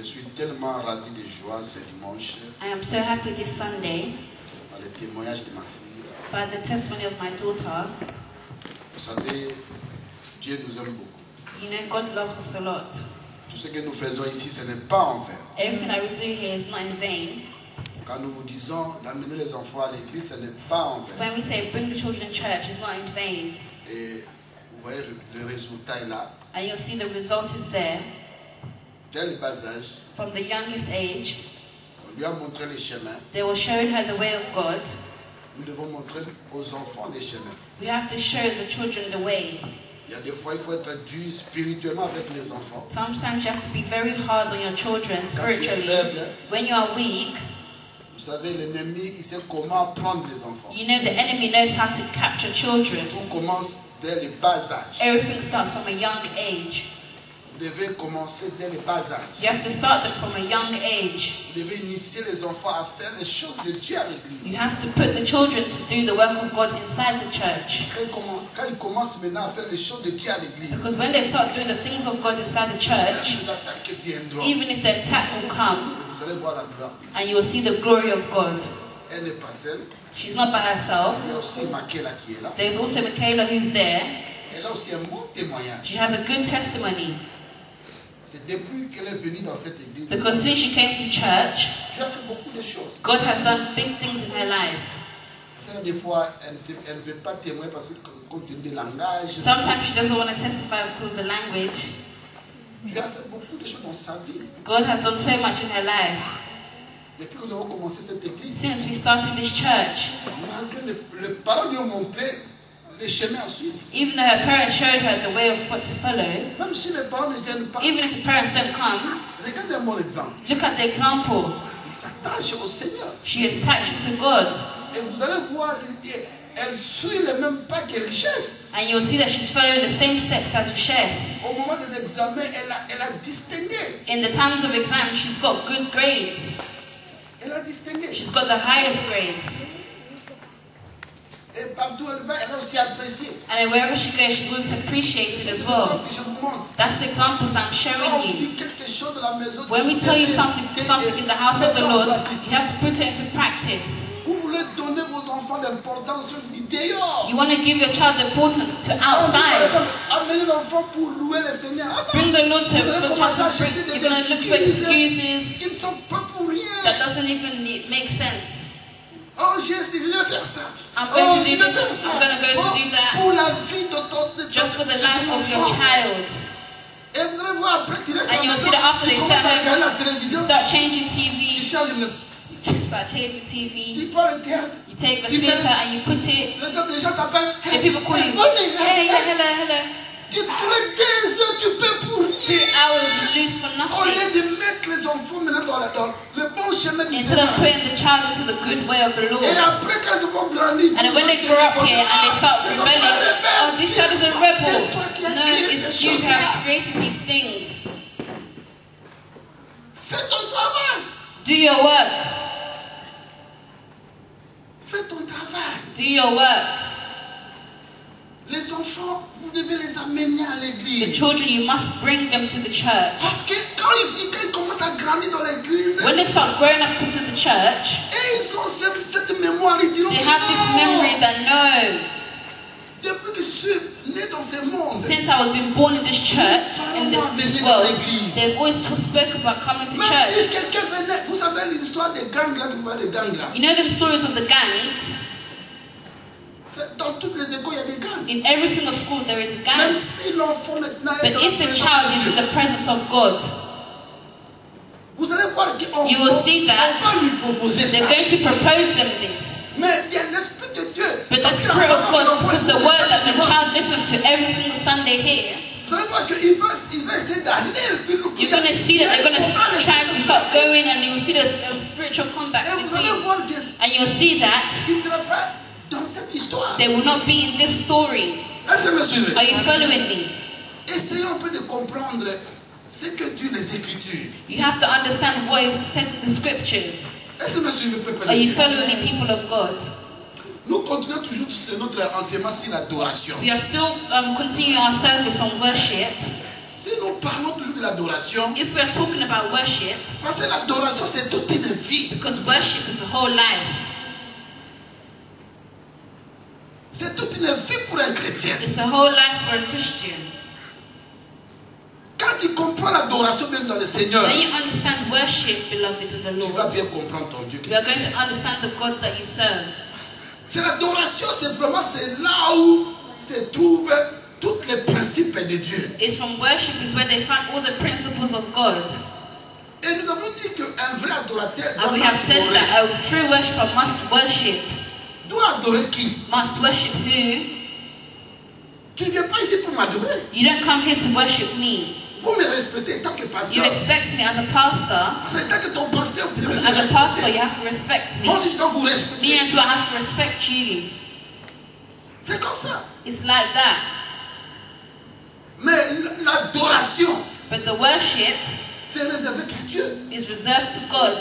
Je suis tellement ravi de joie ce dimanche I am so happy this Sunday par le témoignage de ma fille. by the testimony of my daughter. Vous savez, Dieu nous aime beaucoup. You know, God loves us a lot. Tout ce que nous faisons ici, ce n'est pas en vain. Everything that we do here is not in vain. Quand nous vous disons d'amener les enfants à l'église, ce n'est pas en vain. When we say bring the children in church, it's not in vain. Et vous voyez, le résultat est là. And you'll see the result is there. Dès le bas âge, From the youngest age, on lui a montré les chemins. they were showing her the way of God. Nous devons montrer aux enfants les chemins. We have to show the children the way. Il y a des fois, il faut être dur spirituellement avec les enfants. Sometimes you have to be very hard on your children Quand tu es spiritually. faible, When you are weak, vous savez, l'ennemi, il sait comment prendre les enfants. you know the enemy knows how to capture children. Tout commence dès le bas âge. Everything starts from a young age. Vous devez commencer dès le bas âge. You have to start them from a young age. Vous devez initier les enfants à faire les choses de Dieu à l'église. You have to put the children to do the work of God inside the church. Parce que quand ils commencent maintenant à faire les choses de Dieu à l'église, Because when they start doing the things of God inside the church, les attaques viendront. even if the attack will come, Vous allez voir la gloire. and you will see the glory of God. Elle n'est pas seule. She's not by herself. Il y a aussi Makela qui est là. There's also Michaela who's there. Elle a aussi un bon témoignage. She has a good testimony. C'est depuis qu'elle est venue dans cette église, Because since she came to church, Dieu a fait beaucoup de choses. God has done big things in her life. Vous savez, des fois, elle ne veut pas témoigner parce que compte tenu du langage. Sometimes she doesn't want to testify because of the language. Dieu a fait beaucoup de choses dans sa vie. God has done so much in her life. Depuis que nous avons commencé cette église, Since we started this church, malgré les parents lui ont montré les chemins à suivre. even though her parents showed her the way of what to follow, Même si les parents ne viennent pas, even if the parents don't come, regardez un bon exemple. look at the example. Ils s'attachent au Seigneur. She is attached to God. Et vous allez voir, elle suit les mêmes pas que Richesse. And you'll see that she's following the same steps as Richesse. Au moment des examens, elle a distingué. In the times of exam, she's got good grades. Elle a distingué. She's got the highest grades. Et partout où elle va, elle a aussi apprécié. And then wherever she goes, she's always appreciated C'est as l'exemple well. que je vous montre. That's the examples I'm Quand on showing vous you. dit quelque chose de la maison, When we tell you something in the house of the Lord, you have to put it into practice. vous voulez donner vos enfants l'importance du dehors. You want to give your child the importance to Par outside. exemple, amener l'enfant pour louer le Seigneur. Ah non, Bring the Lord to vous allez the commencer à child. chercher des You're going to look for excuses qui ne sont pas pour rien. that doesn't even make sense. Oh Jésus, je vais faire ça. I'm going to je do vais this. faire ça. I'm going to go to do that. Pour la vie de Just for the life ton of your enfant. child. Et vous allez voir après, tu restes à la And you'll maison, see that after tu they commences start à regarder la home, télévision, you start changing tu TV. changes le... You start changing TV. Tu prends le théâtre, You take the tu mets... theater and you put it. Les gens t'appellent. The people call you. Bonnie, Hey, yeah, hello, hello. tu tous les 15 heures, tu peux pour 2 hours you lose for Au nothing. lieu de mettre les enfants maintenant dans le bon chemin du Instead Seigneur. of putting the child into the good way of the Lord. Et après, quand ils vont grandir, And then when they grow up here and they start c'est rebelling, ton père oh, this child is a rebel. C'est toi qui as No, créé it's ces you who choses-là. have created these things. Fais ton travail. Do your work. Fais ton travail. Do your work. Les enfants, vous devez les amener à The l'église. children, you must bring them to the church. Parce que quand ils commencent à grandir dans l'église, When they start growing up into the church, et ils ont cette mémoire, ils diront they que have this non, memory that no, depuis que je suis né dans ce monde, since I was been born in this church, in this world, they've always spoke about coming to même church. si quelqu'un venait, vous savez l'histoire des gangs là, que vous voyez les gangs là. You know them stories of the gangs? Dans toutes les écoles, il y a des gangs. In every single school there is a Même gang. si l'enfant maintenant est But dans if la the présence child de is Dieu, in the presence of God, vous allez voir qu'on you will see that va lui proposer ça. they're going to propose them this. Mais il y a l'Esprit de Dieu. But the Parce que Spirit of l'enfant God, va because the écouter word ça that the dimanche. child listens to every single Sunday here, Vous allez voir qu'il va essayer d'aller. you're going to see that they're going to try to start going, and you will see the spiritual combat Et vous allez between. voir qu'il And you'll see that ne sera pas dans cette histoire. they will not be in this story. Est-ce que vous me suivez? Are you following me? Essayons un peu de comprendre ce que Dieu les Écritures. You have to understand what is said in the scriptures. Est-ce que vous me suivez, peuple Are de you Dieu? following the people of God? Nous continuons toujours sur notre enseignement sur l'adoration. We are still continuing our service on worship. Si nous parlons toujours de l'adoration, if we're talking about worship, parce que l'adoration c'est toute une vie. because worship is a whole life. C'est toute une vie pour un chrétien. It's a whole life for a Christian. Quand tu comprends l'adoration même dans le Seigneur, When you understand worship, beloved in the tu vas Lord, bien comprendre ton Dieu. you are going to understand the God that you serve. C'est l'adoration, c'est vraiment c'est là où se trouvent tous les principes de Dieu. It's from worship is where they find all the principles of God. Et nous avons dit qu'un vrai adorateur And we have said doit that a true worshipper must worship. doit adorer qui? Must worship who? Tu ne viens pas ici pour m'adorer. You don't come here to worship me. Vous me respectez tant que You pasteur. respect me as a pastor. Parce que tant que ton pasteur, vous devez Because me as a pastor, respecter. you have to respect me. Moi aussi, je dois vous Me respecter. as well, I have to respect you. C'est comme ça. It's like that. Mais l'adoration, But the worship c'est réservé qu'à Dieu. is reserved to God.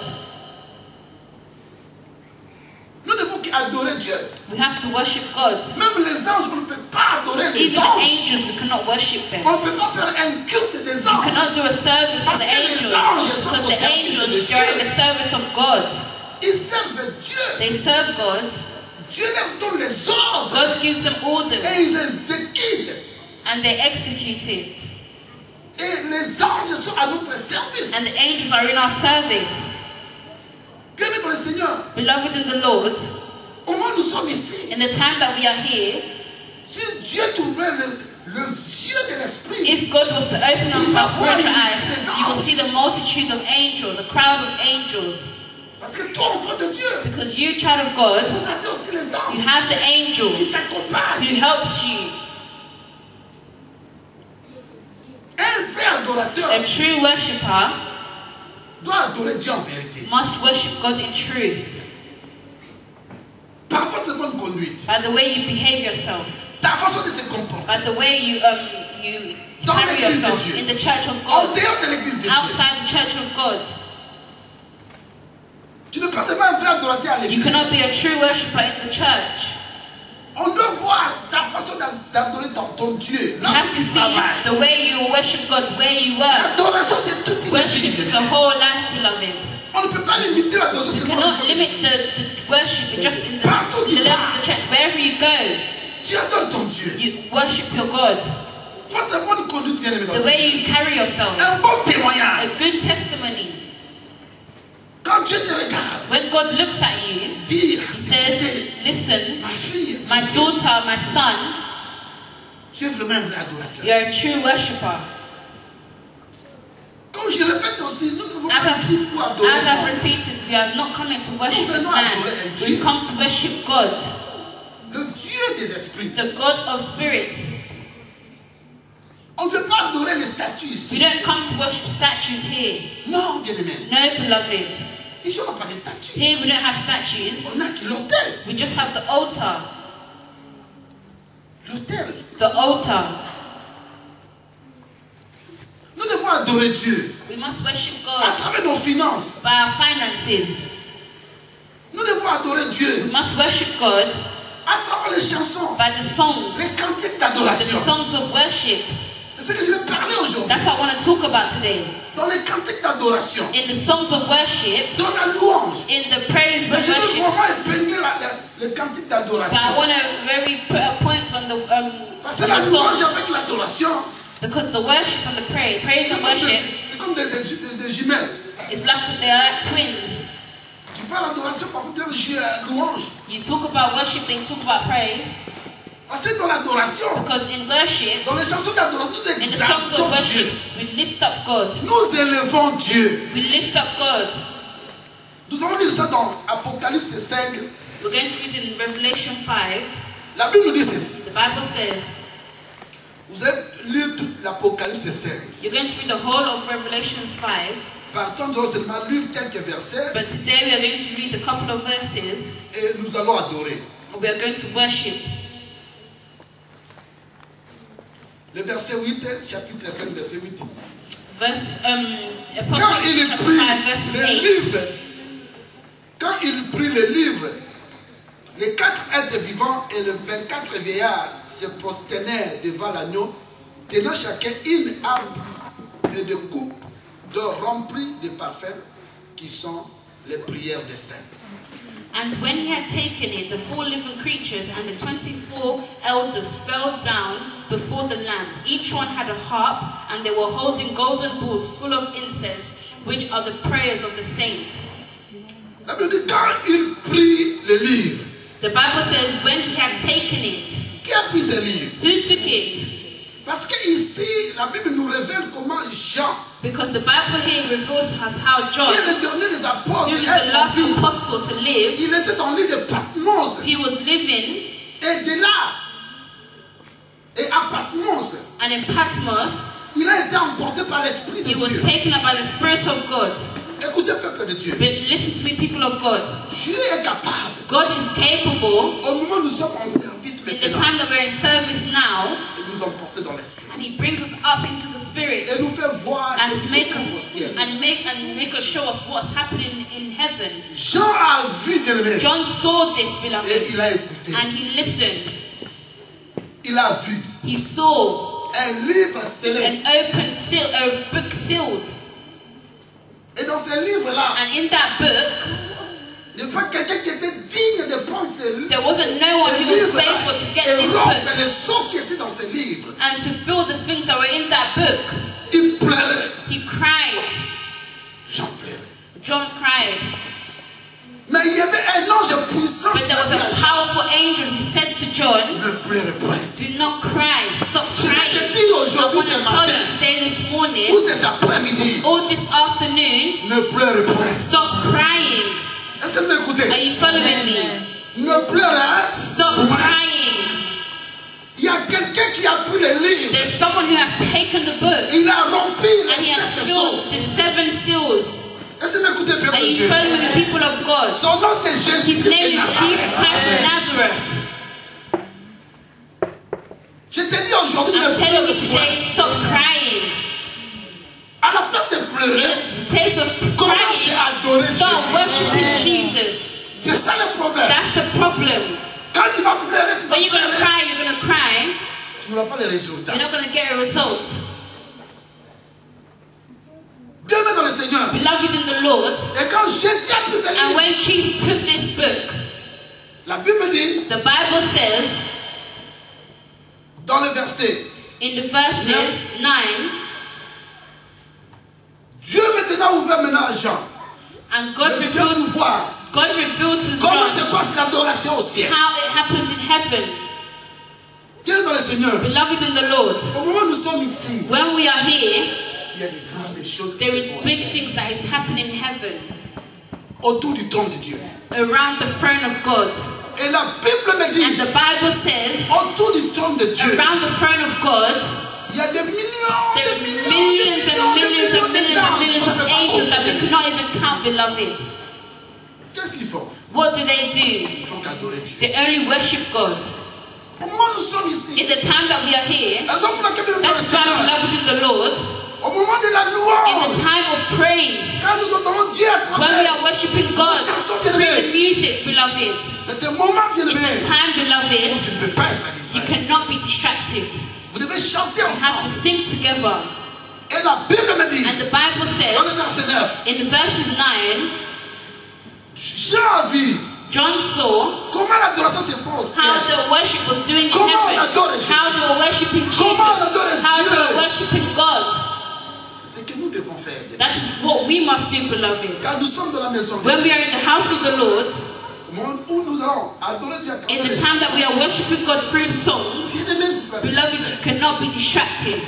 Nous devons adorer Dieu. We have to worship God. Même les anges, on ne peut pas adorer les Even the anges. angels, we cannot worship them. On ne peut pas faire un culte des We anges. cannot do a service for the angels. Because the angels are in the service of God. Ils servent Dieu. They serve God. Dieu leur donne les ordres. God gives them orders. Et ils exécutent. And they execute it. Et les anges sont à notre service. And the angels are in our service. Bien-aimés dans le Seigneur, Beloved in the Lord, au moment où nous sommes ici, in the time that we are here, si Dieu t'ouvrait les yeux de l'esprit, if God was to open up our spiritual eyes, you will see the multitude of angels, the crowd of angels. parce que toi, enfant de Dieu, Because you, child of God, vous avez aussi les you anges have the angel qui t'accompagnent. who helps you. Un vrai adorateur A true worshipper doit adorer Dieu en vérité. must worship God in truth. Par votre bonne conduite, By the way you behave yourself, ta façon de se comporter, by the way you Dans carry l'église de yourself Dieu. in the church of en God, dehors de l'église de Dieu. outside the church of God. Tu ne peux pas un vrai adorateur à You l'église. cannot be a true worshipper in the church. On doit voir ta façon d'adorer ton Dieu. You Là have où to tu see travailles. the way you worship God where you work. L'adoration, c'est toute une Worship vie. is a whole life, beloved. On ne peut pas limiter l'adoration. You seulement cannot au niveau limit de l'Église. the worship just in the level of the church. Wherever you go, Tu adores ton Dieu. you worship your God. Votre bonne conduite, bien aimé dans The le way Seigneur. you carry yourself. Un bon A témoignage. good testimony. Quand Dieu te regarde, When God looks at you, dire, He says, listen, ma fille, my mon fils, daughter, my son, tu es vraiment un vrai adorateur. you're a true worshipper. Comme je répète aussi, nous ne devons As pas ici pour adorer. I've non. repeated, we are not coming to worship man. We've come to worship God, Le Dieu des esprits. the God of spirits. On ne veut pas adorer les statues We ici. don't come to worship statues here. Non, bien aimé. No, beloved. Ici, on n'a pas de statues. Here we don't have statues. On a qui l'autel. We just have the altar. L'autel. The altar. Nous devons adorer Dieu We must worship à God travers nos finances. by our finances. Nous devons adorer We Dieu must worship God à travers les chansons, by the songs, les cantiques the d'adoration. songs of worship. C'est ce que je vais parler aujourd'hui. That's what I want to talk about today. Dans les cantiques d'adoration, In the songs of worship, dans la louange. in the praise Mais of je veux worship. vraiment épingler le cantique But I d'adoration. want to very put a point on the Parce que la the louange songs, avec l'adoration, because the worship and the praise c'est and comme worship, c'est comme des jumelles. is like they are like twins. Tu parles d'adoration, par contre, tu dis louange. You talk about worship, then you talk about praise. Parce que dans l'adoration, Because in worship, dans les chansons d'adoration, nous in the songs of exaltons worship, Dieu. we lift up God. Nous élevons Dieu. We lift up God. Nous allons lire ça dans Apocalypse 5. We're going to read in Revelation 5. La Bible nous dit ceci. The Bible says, Vous allez lire toute l'Apocalypse 5. you're going to read the whole of Revelation 5. Partons, nous allons seulement lire quelques versets But today we are going to read a couple of verses. et nous allons adorer. We are going to worship. Le verset 8, chapitre 5, verset 8. Apocalypse Quand il chapter prit 5, verses le 8. livre, quand il prit le livre, les 4 êtres vivants et les 24 vieillards se prosternèrent devant l'agneau tenant chacun une harpe et de coupes d'or remplies de parfums qui sont les prières des saints. And when he had taken it, the 4 living creatures and the 24 elders fell down before the Lamb. Each one had a harp, and they were holding golden bowls full of incense, which are the prayers of the saints. La Bible dit quand il prit le livre. The Bible says when he had taken it. Qui a pris ce livre? Who took it? Parce que ici, la Bible nous révèle comment Jean, because the Bible here reveals to us how John, qui est le dernier des apôtres, who was the last apostle to live, il était dans l'île de Patmos. he was living, et de là, et à Patmos, and in Patmos, il a été emporté par l'Esprit de he Dieu. was taken up by the Spirit of God. Écoutez, peuple de Dieu. But listen to me, people of God. Dieu est capable. God is capable. Au moment où nous sommes en service In the maintenant, time that we're in service now, de nous emporter dans l'Esprit. and He brings us up into the Spirit Et nous fait voir ce qui and se make passe au us ciel. make us show us what's happening in heaven. Jean a vu, bien-aimé. John saw this, Et beloved, il a écouté. and he listened. Il a vu He saw un livre scellé. an open seal, a book sealed, Et dans ce livre-là, and in that book, il n'y a pas quelqu'un qui était digne de prendre ce livre. there wasn't no one who was faithful to get Et this rompre book les sons qui étaient dans ce livre. and to feel the things that were in that book. Il pleurait. He cried. Jean pleurait. John cried. Mais il y avait un ange puissant But qui there a was dit à a Jean, powerful angel who said to John, ne pleure pas. do not cry, stop Je vais crying. te dire I aujourd'hui, want to ce tell matin, you today, this morning, ou cet après-midi, or this afternoon, ne pleure pas. stop crying. Est-ce que vous m'écoutez? Are you following me? Ne pleure pas. Stop crying. Il y a quelqu'un qui a pris le livre. There's someone who has taken the book Il a rempli and he les has 7 filled sons. the 7 seals. Est-ce que vous m'écoutez, peuple Are de you Dieu? following me, people of God? Son nom c'est Jésus His Christ name de is Jesus Christ of Nazareth. Nazareth. Je te dis aujourd'hui, I'm ne telling you pleure pas. today, stop crying. À la place de pleurer, In place of commencez crying, à adorer start Jésus. worshiping Jesus. C'est ça le problème. That's the problem. Quand tu vas pleurer, tu vas When you're going to pleurer. cry, you're going to cry. Tu n'auras pas les résultats. You're not going to get a result. Bien-aimé dans le Seigneur. Beloved in the Lord, Et quand Jésus a pris ce and livre, when Jesus took this book, la Bible dit, the Bible says, dans le verset, in the verses 9, Dieu maintenant a ouvert maintenant à Jean. and God Les yeux pour revealed, voir God revealed to comment se John passe l'adoration au ciel. how it happens in heaven. Bien dans le Seigneur. Beloved in the Lord, Au moment où nous sommes ici, when we are here, il y a des grandes choses qui there se is passent big things that is happening in heaven, autour du trône de Dieu. around the throne of God. Et la Bible me And dit, the Bible says, autour du trône de Dieu, around the throne of God, il y a des millions, there des is millions, millions des and millions, millions and des millions and anges millions qu'on of peut pas angels that we compter. cannot even count, beloved. Qu'est-ce qu'ils font? What do they do? Ils font qu'adorer Dieu. They only worship God. Au moment où nous sommes ici, In the time that we are here, la raison pour laquelle nous that's why, sommes beloved in the Lord, au moment de la in louange, the time of praise, quand nous entendons Dieu à when we travers, are worshiping God through the music, beloved, c'est un moment bien it's a aimé time, où beloved, tu ne peux pas être you distrait. cannot be distracted. Vous devez chanter You have to ensemble. sing together. Et la Bible me dit, And the Bible dans le says, verset 9, in verses 9, Jean a vu John saw comment l'adoration se fait au ciel. how the worship was doing in Comment on heaven, adore Jésus? how they were worshiping Jesus, Comment on adore how they Dieu? were worshiping God. C'est ce que nous devons faire. That is what we must do, beloved. Quand nous sommes dans la maison de When we Dieu, are in the house of the Lord, au moment où nous allons adorer Dieu à in travers the les time that chansons, we are worshiping God through the songs, si les mains, tu peux être beloved, you distrait. cannot be distracted,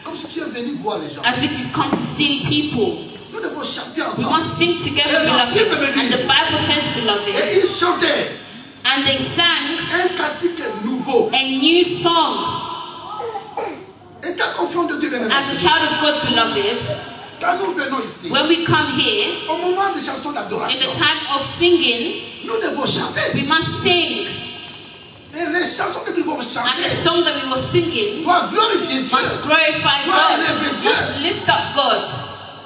Comme si tu es venu voir les gens. as if you've come to see people. Nous devons chanter We ensemble. must sing together, beloved. And the Bible says, beloved, Et ils chantaient and they sang un cantique nouveau. a new song. Et quand on fait de Dieu, bien aimé, As a child of God, beloved, quand nous venons ici, when we come here, au moment des chansons in d'adoration, the time of singing, nous devons chanter. we must sing. Et les chansons que nous devons And chanter the song that we were singing doivent glorifier Dieu. must glorify God, must lift up God.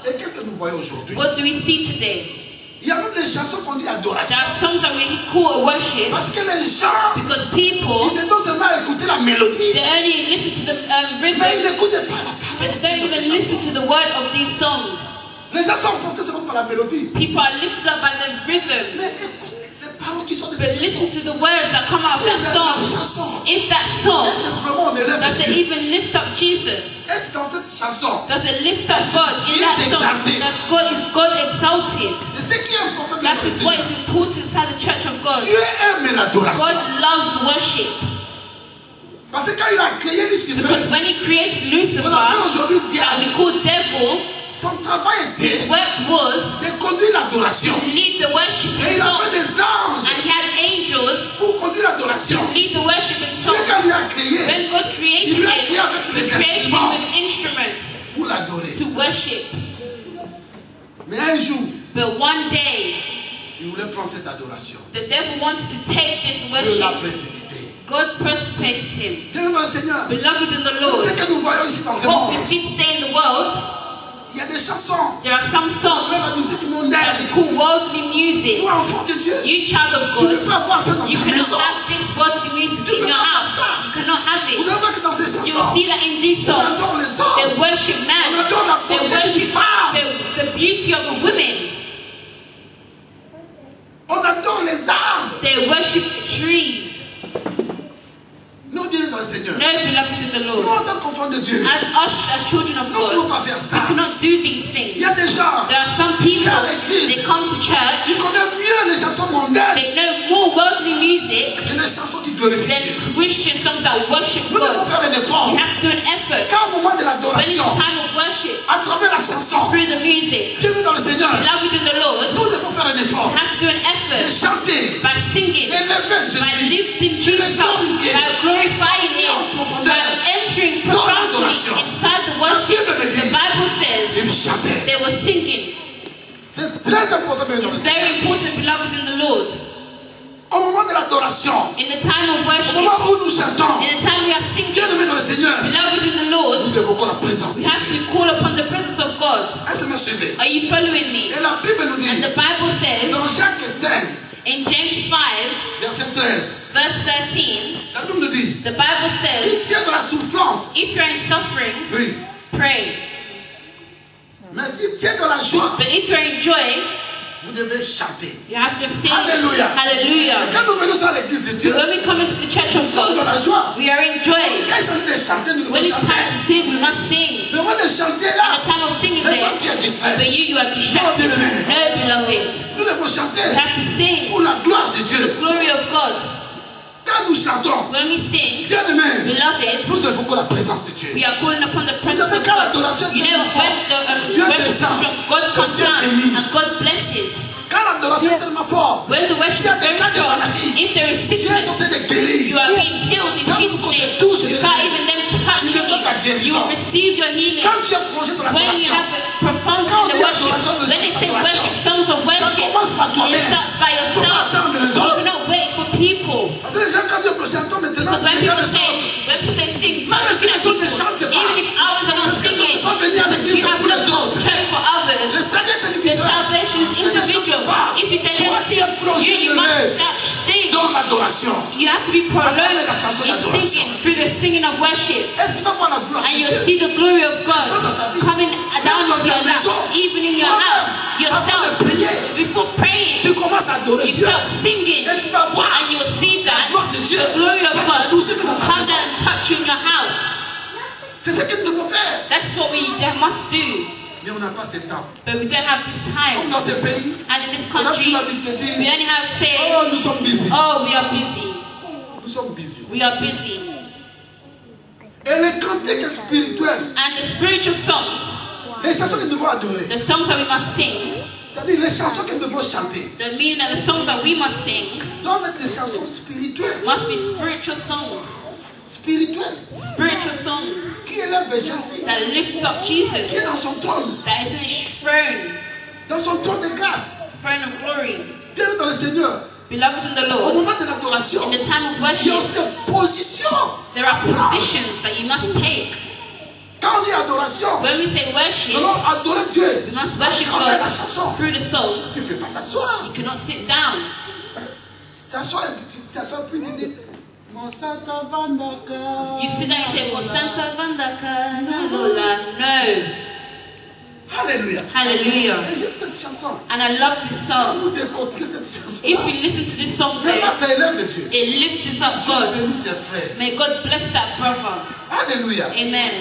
Et qu'est-ce que nous voyons aujourd'hui? What do we see today? Il y a même des chansons qu'on dit adoration. There are songs that we call worship Parce que les gens, because people, ils se donnent seulement à écouter la mélodie. they only listen to the Mais ils rhythm, n'écoutent pas la but parole. they don't even listen to the word of these songs. Les gens sont emportés seulement par la mélodie. People are lifted up by the rhythm, Mais écoute les paroles qui sont de but ces listen chansons. to the words that come out of that song. Is that song, Est-ce que vraiment on élève does it Dieu? even lift up Jesus? Est-ce que dans cette chanson, Does it lift up God in that song? Is God exalted? c'est ce qui est important de That is what Seigneur. is important inside the church of God. Dieu aime l'adoration. God loves worship. Parce que quand il a créé Lucifer, Because when he creates on Lucifer, appelle aujourd'hui that diable, we call devil, son travail était his work was de conduire l'adoration. to lead the worship Et in il a song. fait des anges And he had angels pour conduire l'adoration. to lead the worship in Dieu, song. quand il a créé, When God created il lui a him, créé avec he les created him instruments with instruments pour l'adorer. to worship. Mais un jour, But one day, il voulait prendre cette adoration. the devil wanted to take this Dieu l'a worship. précipité. God precipitated him. Bien dans le Seigneur, Beloved in the ce Lord, que nous voyons ici dans ce what we monde, see today in the world, il y a des chansons, there are some songs même la musique that mondaine. we call worldly music. Toi, enfant de Dieu, You child of tu ne God, peux pas avoir ça dans you ta cannot maison. have this worldly music in your house. You cannot have Vous it. allez voir que dans ces You will chansons, see that in these on songs, adore les they hommes, worship on man. adore la They beauté des worship femmes, the beauty of the women. on adore les arbres. They worship the trees. Nous, Dieu dans le Seigneur, No, beloved in the nous, Lord. en tant qu'enfants de Dieu, As us, as children of nous ne pouvons God, pas faire we ça. cannot do these Il y a things. des gens There are some people, they come to qui church, connaissent mieux les chansons mondaines they know more worldly music que les chansons qui glorifient than Dieu. Christian songs that worship Nous devons God. faire un effort. We have to do an effort. Quand au moment de When it's l'adoration, time of worship, à travers la chanson, through the music, Dieu dans le Seigneur, beloved in the Lord, nous devons faire un we effort have to do an de effort chanter, by singing, d'élever by Jésus, lifting Jesus up, by glorifying Him, by entering profoundly inside the worship. The Bible says et chanter. they were singing. C'est très important de It's very important, beloved in the Lord. Au moment de l'adoration, In the time of au worship, moment où nous chantons, in the time we are singing, bien aimé dans le Seigneur, beloved in the Lord, nous évoquons la présence de we have Dieu. to call upon the presence of God. Est-ce que vous me suivez? Are you following me? Et la Bible nous And dit, the Bible says dans Jacques 5, in James 5, verset 13, verse 13, la Bible nous dit, the Bible si says, tu es dans la souffrance, if you're in suffering, oui. pray. Mais si tu es dans la joie, But if you're in joy, vous devez chanter. you have to sing. Alléluia. Et Hallelujah. quand nous venons sur l'église de Dieu, When we come into the church nous of sommes dans God, la joie. we are in joy. Quand il s'agit de chanter, nous devons When it's time chanter. to sing, we must sing. Le moment de chanter At là, the time of singing mais toi there, tu es distrait. but you are distracted. No, beloved. Nous devons We chanter have to sing pour la gloire de Dieu. glory of God. Quand nous chantons, When we sing, bien aimé, beloved, nous évoquons la présence de Dieu. we are calling upon the Vous presence savez, of quand God. l'adoration est You know, tellement when forte, the Dieu worship is descend. strong, God comes Dieu down bénit. and God blesses. Quand l'adoration est tellement forte, When the worship is very strong, if there is tu es en sickness, train de guérir. you are being healed in Ça, Jesus' vous name. touche, Without even them to touch tu reçois ta you, guérison. you will receive your healing. Quand tu es plongé dans When you l'adoration, have profound in the worship, when they say worship, songs of worship, commence par toi-même. it starts by Faut pas yourself. attendre les You autres. cannot wait for people. parce que les gens, quand ils chantons maintenant, Because when ils regardent people les autres. say sing, Même si les autres ne people, chantent pas, even if others are not parce que tu ne singing, peux pas venir à because l'église you have pour les not come autres. to church for Le others. salut est The individuel. salvation is Si tu ne individual. chantes pas, If you toi, don't tu es plongé sing, you must sing. dans l'adoration. You have to be prolonged la chanson in d'adoration. singing through the singing of worship. Et tu vas voir la gloire And de you'll Dieu. see the glory of God coming down into your lap, even in your house, yourself. Before praying, Tu commences à adorer you Dieu. start singing, Et tu vas voir and you'll see la that gloire de Dieu. the glory of va God te toucher dans ta comes maison. down and touch you in your house. C'est ce que nous devons faire. That's what we must do. Mais on n'a pas ce temps. But we don't have this Comme time. dans ce pays, And in this on a country, sur la Bible te we dit, only have to say, oh, nous sommes busy. oh, we are busy. Nous sommes busy. We are busy. Et les cantiques spirituels, And the spiritual songs, les chansons que nous devons adorer, the songs that we must sing, c'est-à-dire les chansons que nous devons chanter, the meaning that the songs that we must sing doivent être des chansons spirituelles. must be spiritual songs. Spirituelles. Spiritual songs Qui élève Jésus, that lifts up qui est Jesus, dans son trône, that is in his throne, dans son trône de grâce. throne of glory. Bienvenue dans le Seigneur. Beloved in the Au Lord, moment de l'adoration, in the time of il y a aussi worship, des positions. there are positions that you must take. Quand on dit adoration, When we say worship, nous allons adorer Dieu. we must worship Avec la God chanson. through the song. Tu ne peux pas s'asseoir. You cannot sit down. S'asseoir, puis tu dis, mon Santa Vandaka. You sit down and say, "Well, Santa Vandaka, Lola." No. Alléluia. Hallelujah. Et j'aime cette chanson. And I love this song. Vous décontrez cette chanson. If you listen to this song Vraiment, there, ça élève Dieu. it lifts up God. Bénis ses frères. May God bless that brother. Alléluia. Amen.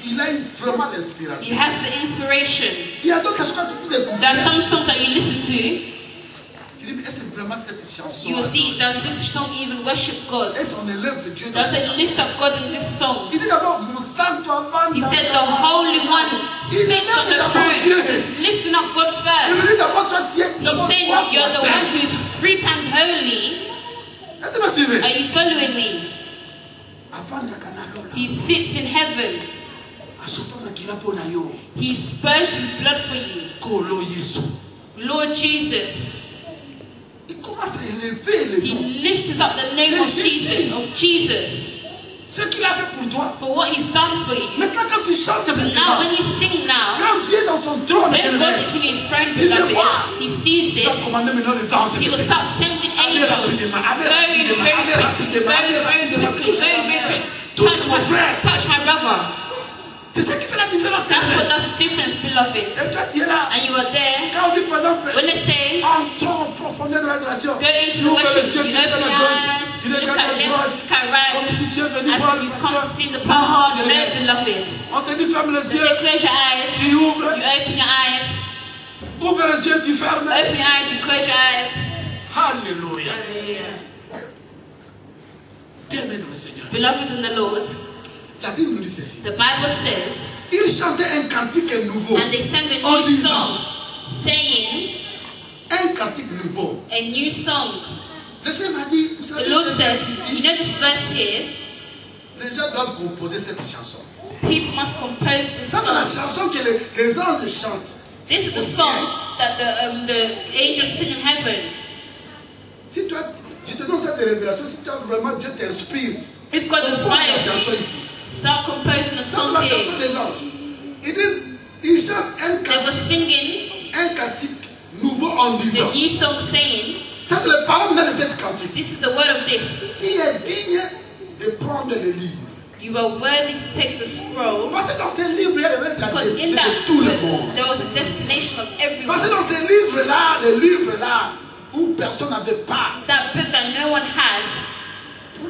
Il a vraiment He l'inspiration. has the inspiration. Il y a d'autres chansons quand tu peux écouter. There are some songs that you listen to, Tu dis, mais est-ce que vraiment cette chanson? you will see, does this song even worship God? Est-ce qu'on élève Dieu dans Does cette it chanson? lift up God in this song? Il dit d'abord, mon santo avant. He said the Holy One sits on the throne, lifting up God Il first. lui dit d'abord, toi, tu es He d'abord said, trois you're fois the saint. one who is 3 times holy. Est-ce que vous me suivez? Are you following me? Avant de He sits in heaven. He spurged his blood for you. Lord Jesus. Il commence à élever le He nom. lifts up the name of Jesus. Ce qu'il a fait pour toi. For what he's done for you. Maintenant, quand tu chantes Now maintenant, when you sing now, quand Dieu est dans son trône, when God is in his throne, Il te beloved, voit. he sees il va this. commander maintenant les anges. He will start sending Allez angels rapidement, allez very, rapidement, very allez quickly, rapidement, very, allez very rapidement, quickly, touche very, mon very frère, quickly. touche mon frère. Touch my brother. C'est ce qui fait la différence. That's what does the difference, beloved. Et toi, tu es là. And you are there. Quand on dit par exemple, When they say, entrons en profondeur de l'adoration, go into tu the ouvres les worship, yeux, you tu regardes open à your gauche, eyes, tu you look regardes at à left, droite, look at right, comme si tu es venu as voir if le you've come to pasteur. see the pastor. No, derrière. beloved. On te dit ferme les They say, yeux, close your eyes, tu ouvres, you open your eyes, ouvre les yeux, tu fermes. open your eyes, you close your eyes. Alléluia. Hallelujah. Bien-aimé dans le Seigneur. Beloved in the Lord, La Bible nous dit ceci. the Bible says, Il chantait un cantique nouveau. and they sang a En new disant, song, saying, un cantique nouveau. a new song. Le Seigneur m'a dit, vous savez, The Lord ce says, verse you ici, know this verse here, les gens doivent composer cette chanson. people must compose this Ça, c'est la song. chanson que les anges chantent. This is the song that the angels sing in heaven. Si toi, je te donne cette révélation, si toi vraiment Dieu t'inspire, If God compose la inspires chanson you, ici. start composing a Ça, c'est song la chanson here. des anges. Ils disent, ils chantent They were singing un cantique nouveau en disant. the new song saying, Ça, c'est les paroles même de cette cantique. this is the word of this. Tu es digne de prendre le livre. You are worthy to take the scroll. Parce que dans ce livre, il y a la Because in destinée that de tout le book, monde. there was a destination of Parce que everyone. dans ce livre-là, le livre-là, où personne n'avait pas That book that no one had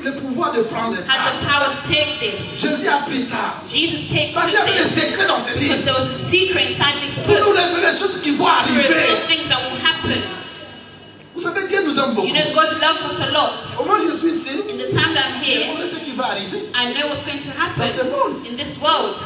le pouvoir de prendre ça. had the power to take this. Jésus a pris ça. Jesus Parce qu'il y took avait des this secrets dans ce because livre. there was a secret inside this Pour nous book. révéler les choses qui vont To reveal arriver. things that will happen. Vous savez, Dieu nous aime beaucoup. You know, God loves us a lot. Au moment où je suis ici, In the time that I'm je here, connais ce qui va arriver. I know what's going to Dans ce happen monde. in this world.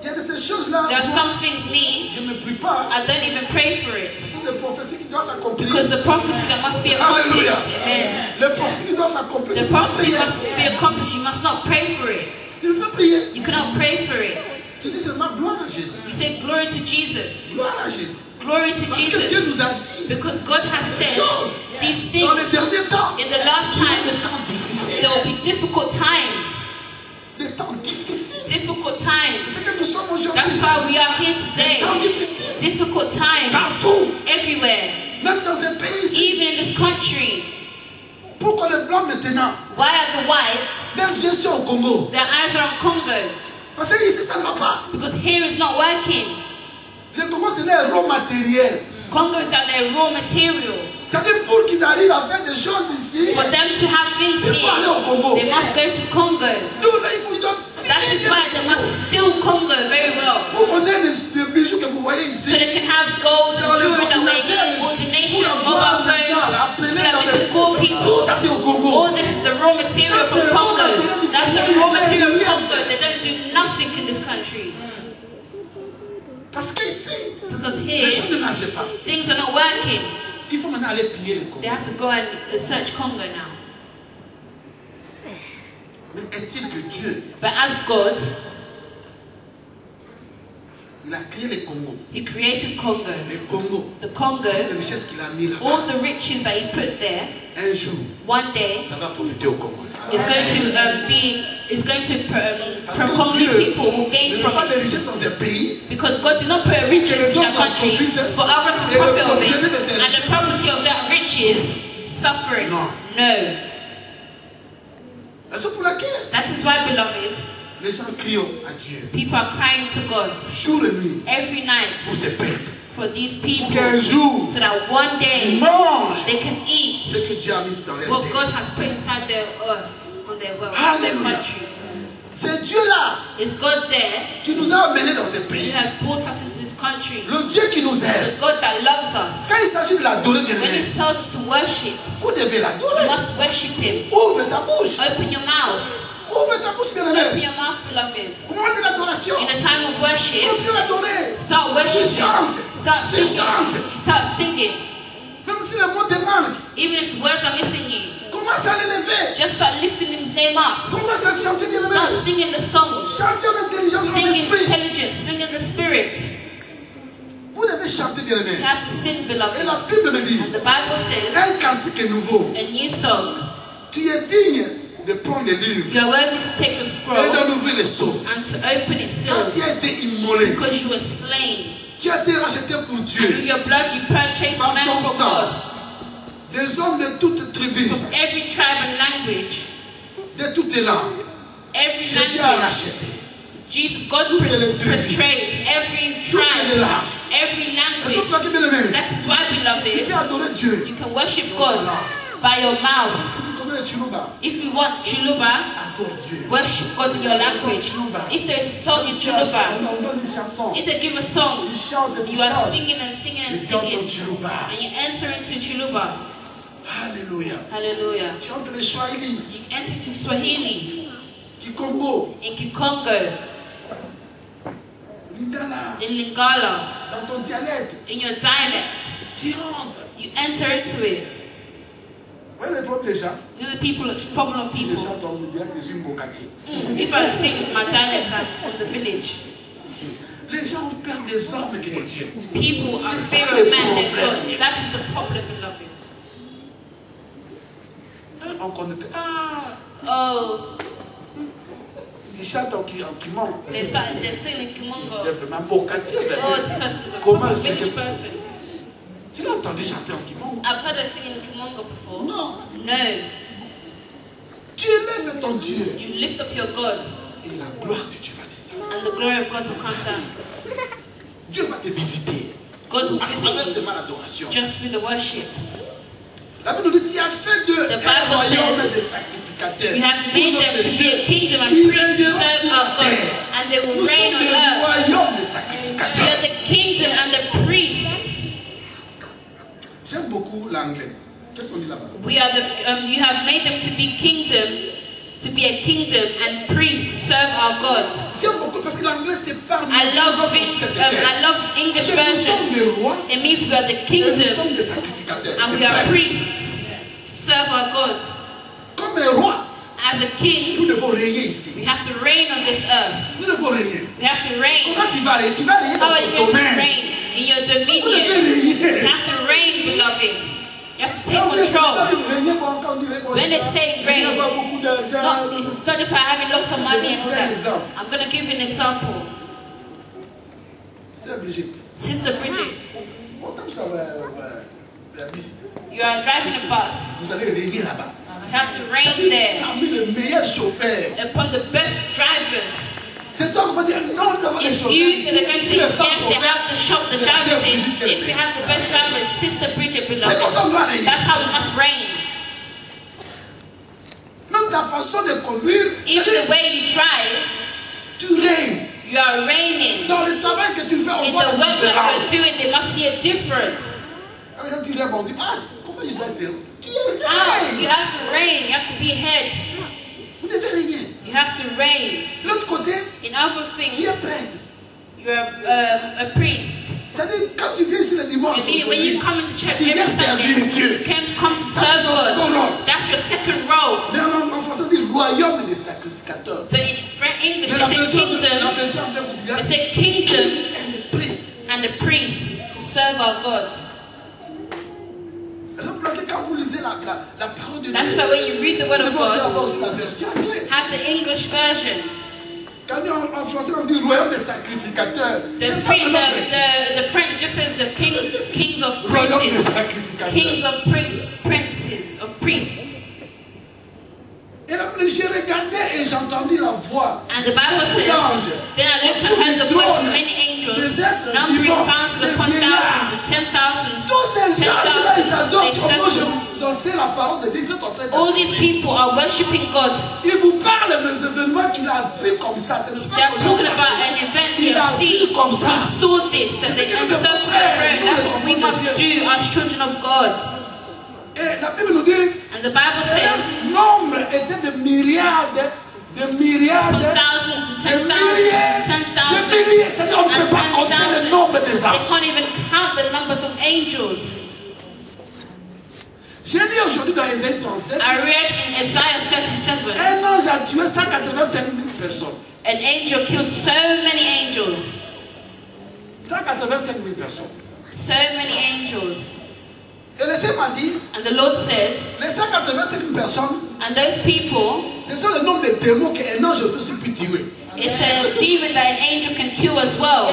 Il y a de ces choses-là. There are Moi, some things me, je ne prie pas. I don't even pray for it. Ce sont des prophéties qui doivent s'accomplir. Because the prophecy that must be accomplished. Alléluia. Amen. Les prophéties qui doivent s'accomplir. The Tu peux pas prophecy prier. must be accomplished. You must not pray for it. Tu ne peux pas prier. You cannot pray for it. Tu dis seulement gloire à Jésus. You say glory to Jesus. Gloire à Jésus. Glory to Parce que Dieu Jesus. nous a dit, Because God has said these things dans les derniers temps, in the last il y a des times. temps difficiles. There will be difficult times. Des temps difficiles. Difficult C'est times. ce que nous sommes aujourd'hui. That's why we are here Des temps today. difficiles. Difficult times. Partout. Everywhere. Même dans ces pays. Even in this country. Pourquoi les blancs maintenant, Why are the white, leurs yeux sont au Congo? their eyes are on Congo? Parce que ici, ça ne va pas. Because here it's not working. Le Congo, c'est leur raw matériel. Congo is that their raw material. C'est-à-dire, pour qu'ils arrivent à faire des choses ici, For them to have things il faut aller au here, Congo. they must go to Congo. Nous, là, il faut donc That is why they must steal Congo very well. pour qu'on ait des bijoux que vous voyez So ici. they can have gold and jewelry that way, coordination, mobile phones, so that we can call people. Tout ça, c'est au Congo. All this is the raw material from Congo. That's the raw material of Congo. They don't do nothing in this country. Parce qu'ici, Because les choses here, ne marchent pas. things are not working. Il faut maintenant aller piller le Congo. They have to go and search Congo now. Mais est-il que Dieu But as God, Il a créé les Congos. He created Congo. Les Congos. The Congo, Les richesses qu'il a mis là. all the riches that he put there, Un jour, one day ça va profiter au Congo. is going to Parce que Congolese Dieu people will gain ne met from pas de it. richesses dans un pays. Because God did not put riches in a country for others to profit of it, and the property of that riches suffering. No. No. C'est pour laquelle That is why, beloved, les gens crient à Dieu. people are crying to God Jour et nuit. every night Pour ces peuples. for these Pour people, qu'un jour, so that one ils day mangent they can eat ce que Dieu a mis dans leur what terre. God has put inside their earth, on their wealth, on their Hallelujah. country. C'est Dieu là It's God there qui nous a amenés dans ce who pays. has brought us into this country. Le Dieu qui nous The aime. God that loves us. Quand il s'agit de l'adorer, bien When aimé, He tells us to worship, vous devez you l'adorer. must worship Him. Ouvre ta bouche. Open your mouth. Ouvre ta bouche, bien Open aimé. your mouth, beloved. Au moment de l'adoration, In a time of worship, continue d'adorer. start worshiping. chante. Start Tu singing. chantes. You start singing. Même si le mot te manque, Even if the words are missing you, commence à l'élever. just start lifting His name up. Commence à chanter, bien aimé. Start singing the songs. Chantez en intelligence dans Sing in l'esprit. intelligence. Sing in the Spirit. Vous devez chanter, bien aimé. You have to sing, Et beloved. la Bible me dit, And the Bible says, un cantique nouveau. a new song. Tu es digne de prendre les livres You are worthy to take a et scroll d'en ouvrir les seaux. and to open its Quand tu seals, as été immolé, because you were slain. tu as été racheté pour And with Dieu. your blood you purchased Par men ton for sang, God. des hommes de toutes tribus, From every tribe and language, de toutes les langues. every Jésus a language, racheté. Jesus, God Toutes les tribus. portrays every Toutes les tribe, langues. every Et c'est language. pour ça que, bien aimé, That is why, tu beloved, peux adorer Dieu. you can worship God by your mouth. Si tu connais le Chiluba, If you want Chuluba, adore Dieu. worship God in your language. If there is a song in Chuluba, On donne une chanson. if they give a song, Tu chantes, tu you are chantes. singing and singing and Et tu entends singing, Chiluba. and you enter into Chuluba. Alléluia. Hallelujah. Tu entres les Swahili, You enter to Swahili, Kikongo, in Kikongo, Lingala, in Lingala, dans ton dialecte. in your dialect. Tu entres. You enter into it. Vous voyez les problèmes des gens? You know the people, the problem of Les people. gens tombent direct des Mbokati. If I sing my dialect, I'm from the village. Les gens perdent des hommes que des dieux. People are C'est ça fear le of man than problème. God. That is the problem, beloved. On connaît. Ah, Oh, ils chantent en Kimon. they're still in C'est Kimongo. vraiment Mbokati. Oh, this person is a Comment proper c'est village que- person. Tu l'as entendu chanter en Kimon? I've heard her sing in Kimongo before. Non. No. Tu élèves ton Dieu. You lift up your God, Et la gloire de Dieu va descendre. and the glory of God will come down. Dieu va te visiter. God will À travers visit seulement you l'adoration. just through the worship. La Bible nous dit, tu as fait de The un Bible royaume says, de sacrificateurs. You have Pour made notre them to be Dieu. a kingdom and Ils priests to régneront serve sur our la God, terre. and they will Nous reign sommes on des earth. royaumes de We sacrificateurs. are the kingdom and the priests. J'aime beaucoup l'anglais. Qu'est-ce qu'on dit là-bas? We are the. You have made them to be a kingdom and priests to serve our God. J'aime beaucoup parce que l'anglais c'est parmi I love English Nous sommes version. des rois It means we are the et nous kingdom sommes des sacrificateurs. and des we are prêtres. priests to serve our God. Comme un roi, As a king, nous devons régner ici. we have to reign on this earth. Nous devons régner. We have to reign. Comment tu vas régner? Tu vas régner How dans are you ton going to domaine. reign in your Vous devez dominion? régner. You have to reign, beloved. You have to take Quand on dit control. régner, quand on dit régner, When they say il n'y a reign, pas beaucoup d'argent. No, it's not just about having lots of money and all Je vais vous donner un that. exemple. I'm going to give you an example. C'est Brigitte. Sister Bridget, Autant que ça va la bus. you are driving a bus. Vous allez régner là-bas. You have to reign there Parmi les meilleurs chauffeurs. upon the best drivers. C'est toi qui vas dire non, on doit avoir des It's chauffeurs. you that are going to say, Les yes, cent they chauffeurs. have to shop the C'est drivers in. Brigitte qui le If fait. you have the best drivers, Sister Bridget, C'est comme beloved. ça on doit régner. That's how we must reign. Même ta façon de conduire, Even c'est-à-dire, the way you drive, tu règnes. you are reigning. Dans le travail que tu fais, on In voit the la work that différence. you're doing, they must see a difference. Quand tu règnes, on dit, ah, comment il doit être? Tu Ah, you règnes. have to reign. You have to be head. Vous devez régner. You have to reign. L'autre côté, In other tu things, es prêtre. you're a priest. C'est-à-dire, quand tu viens ici le dimanche, It means when you come into church tu viens every Sunday, servir Dieu. you can come to serve Dans ce God. rôle. That's your second role. Mais en français, on dit royaume des sacrificateurs. But in English, Mais la they say version kingdom. de vous They dire, say kingdom and and the priests to serve our God. Quand vous lisez la parole de Dieu, That's why when you read the word of God, la version anglaise. have the English version. Quand en français on dit royaume des sacrificateurs, The French just says the kings of priests, kings of princes of priests. Et là, j'ai regardé et j'ai entendu la voix. And the Bible says, then I looked and heard the voice of many angels, numbering thousands upon thousands and 10,000. Tous ces gens-là, ils adorent comment j'en sais la parole de Dieu. All these people are worshiping God. Ils vous parlent des événements qu'il a vu comme ça. They are talking about an event he has seen. He saw this, that they encircled the throne. That's what we must do as children of God. Et la Bible nous dit, and the Bible says, le nombre était de myriades, de myriades, de milliers, c'est-à-dire on ne peut pas compter le nombre des They anges. can't even count the numbers of angels. J'ai lu aujourd'hui dans Ésaïe 37, I read in Isaiah 37, un ange a tué 185 000 personnes. an angel killed so many angels. 185 000 personnes. So many angels. Et le Seigneur m'a dit, And the Lord said, les 185 000 personnes, and those people, ce sont le nombre de démons qu'un ange peut aussi tuer. it's a demon that an angel can kill as well.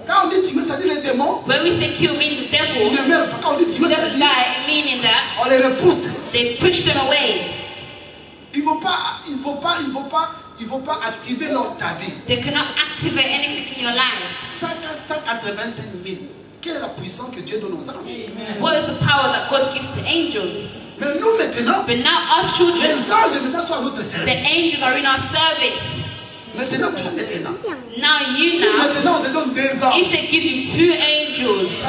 Quand on dit tuer, ça dit les démons. When we say kill, meaning the Ils devil, ne meurent pas. Quand on dit he tuer, ça doesn't dit die, meaning that on les repousse. they push them away. Il ne faut pas activer leur ta vie. They cannot activate anything in your life. 185 000. Quelle est la puissance que Dieu donne aux anges? What is the power that God gives to angels? Mais nous maintenant, But now us children, les anges maintenant sont à notre the service. angels are in our service. Maintenant, toi maintenant. Now you Si now, maintenant on te donne des anges. if they give you 2 angels,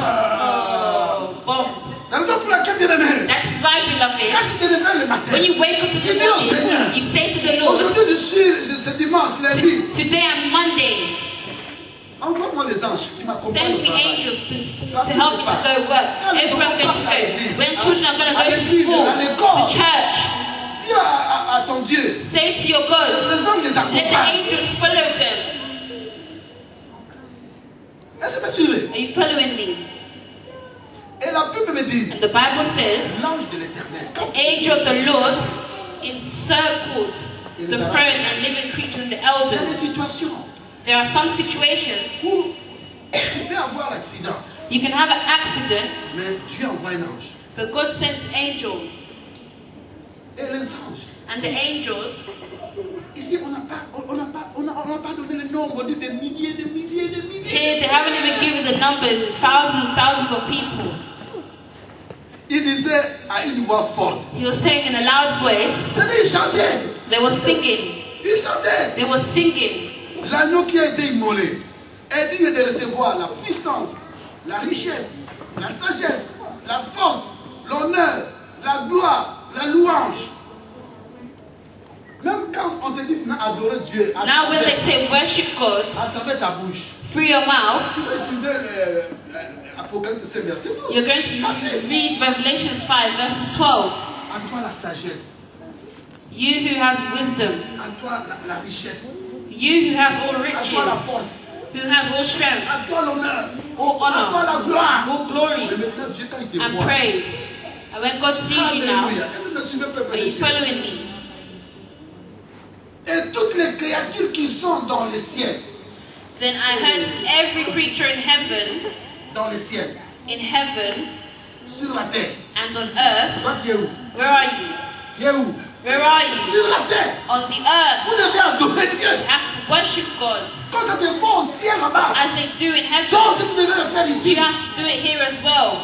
boom. La raison pour laquelle, bien aimé, That is why, beloved, quand tu te réveilles le matin, when you wake up in tu the dis au Seigneur, morning, you say to the Lord, aujourd'hui c'est dimanche, lundi, today and Monday, envoie-moi les anges qui m'accompagnent send au me travail. angels to help me to go work. Everywhere I'm going to go. When children are going to go to school, to church, Dis à ton Dieu, say to your God, les anges les let the accompagnent. angels follow them. Est-ce que vous me suivez? Are you following me? Et la Bible me dit, And the Bible says, l'ange de l'éternel, quand the angel of the Lord encircled the throne and living creature and the il y a des elders. situations There are some situations où tu peux avoir l'accident, you can have an accident, mais Dieu envoie un ange. but God sent an angel. Et les anges, And the angels, ici on n'a pas donné le nombre, on dit des milliers, des milliers, des milliers. here they haven't even given the numbers, thousands of people. Il disait à une voix forte. He was saying in a loud voice, C'est-à-dire, il chantait. they were singing, Il chantait. they were singing. L'agneau qui a été immolé est digne de recevoir la puissance, la richesse, la sagesse, la force, l'honneur, la gloire, la louange. Même quand on te dit adorer Dieu Now when they say worship God à travers ta bouche, through your mouth, tu vas utiliser Apocalypse 5, verset 12. you're going to read Revelations 5 verses 12. À toi la sagesse, You who has wisdom, à toi la richesse, you who has all à toi la riches, force, who has all strength, à toi l'honneur, all à toi honor, la gloire. all glory, Mais maintenant Dieu quand il te and voit, praise. And when God sees you now, alléluia. Est-ce que vous me suivez, peuple are de you Dieu? following me? Et toutes les créatures qui sont dans le ciel, Then I heard every creature in heaven, dans le ciel, sur la terre. and on earth. Toi, tu es où? Where are you? Tu es où? Where are you? Sur la terre. On the earth. Vous devez adorer Dieu. You have to worship God Quand ça se fait au ciel là-bas, as they do in toi heaven. aussi vous devez le faire ici. You have to do it here as well.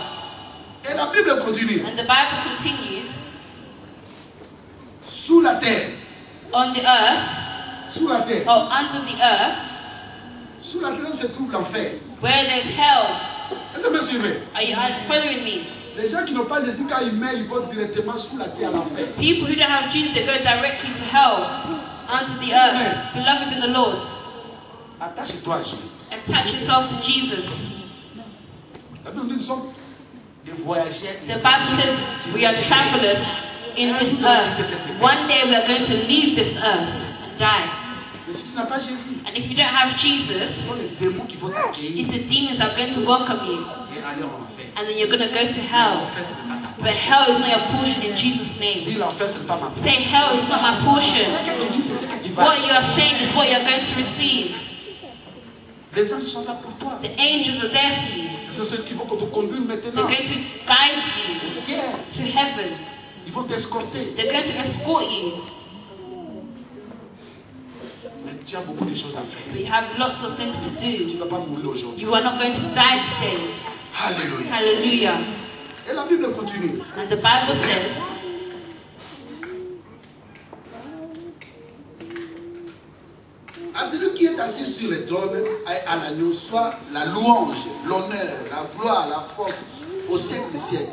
Et la Bible continue. And the Bible continues, Sous la terre. on the earth, Sous la terre. or under the earth, Sous la terre se trouve l'enfer. where there's hell. Est-ce que vous me suivez? Are you following me? Les gens qui n'ont pas Jésus, quand ils meurent, ils vont directement sous la terre à l'enfer. People who don't have Jesus, they go directly to hell, under the earth. Beloved in the Lord, Attache-toi à Jésus. attach yourself to Jesus. La Bible dit nous sommes des voyageurs. The Bible says we are travelers in this earth. One day we are going to leave this earth and die. Mais si tu n'as pas Jésus, And if you don't have ce Jesus, sont les démons qui vont t'accueillir it's the demons that are going to welcome you. et aller en enfer. And then you're going to go to hell. L'enfer, ce n'est pas ta But portion. hell is not your portion in Jesus' name. Dis l'enfer, ce n'est pas ma portion. Say hell is not my portion. Ce que tu dis, c'est ce que tu vas. What you are saying is what you're going to receive. Les anges sont là pour toi. The angels are there for you. Ce sont ceux qui vont te conduire They're maintenant going to guide you au ciel. to heaven. Ils vont t'escorter. They're going to escort you. Mais tu as beaucoup de choses à faire. But you have lots of things to Tu do. ne vas pas mourir aujourd'hui. You are not going to die today. Alléluia. Hallelujah. Et la Bible continue. And the Bible says, À celui qui est assis sur le trône et à l'agneau, soit la louange, l'honneur, la gloire, la force au siècle des siècles.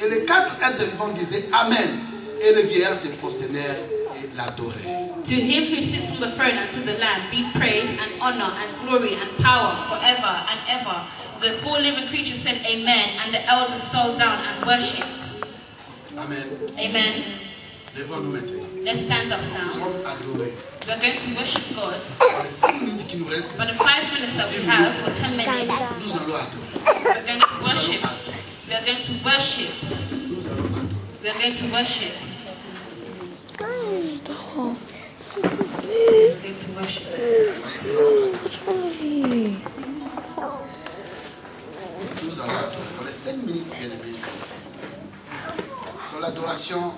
Et les quatre êtres vivants disaient Amen. Et les vieillards se prosternèrent et l'adoraient. to him who sits on the throne and to the Lamb be praise and honor and glory and power forever and ever. The four living creatures said amen, and the elders fell down and worshipped. Amen. Amen. Lèvons-nous maintenant. Let's stand up Nous now. allons adorer. We're going to worship God. Dans les 5 minutes qui nous restent, For the 5 minutes that we have, or 10 minutes, nous allons adorer. we're going to worship. We are going to worship. Nous allons adorer. We are going to worship. We're going to worship. Nous allons adorer. Dans les 5 minutes, bien aimés. Dans l'adoration,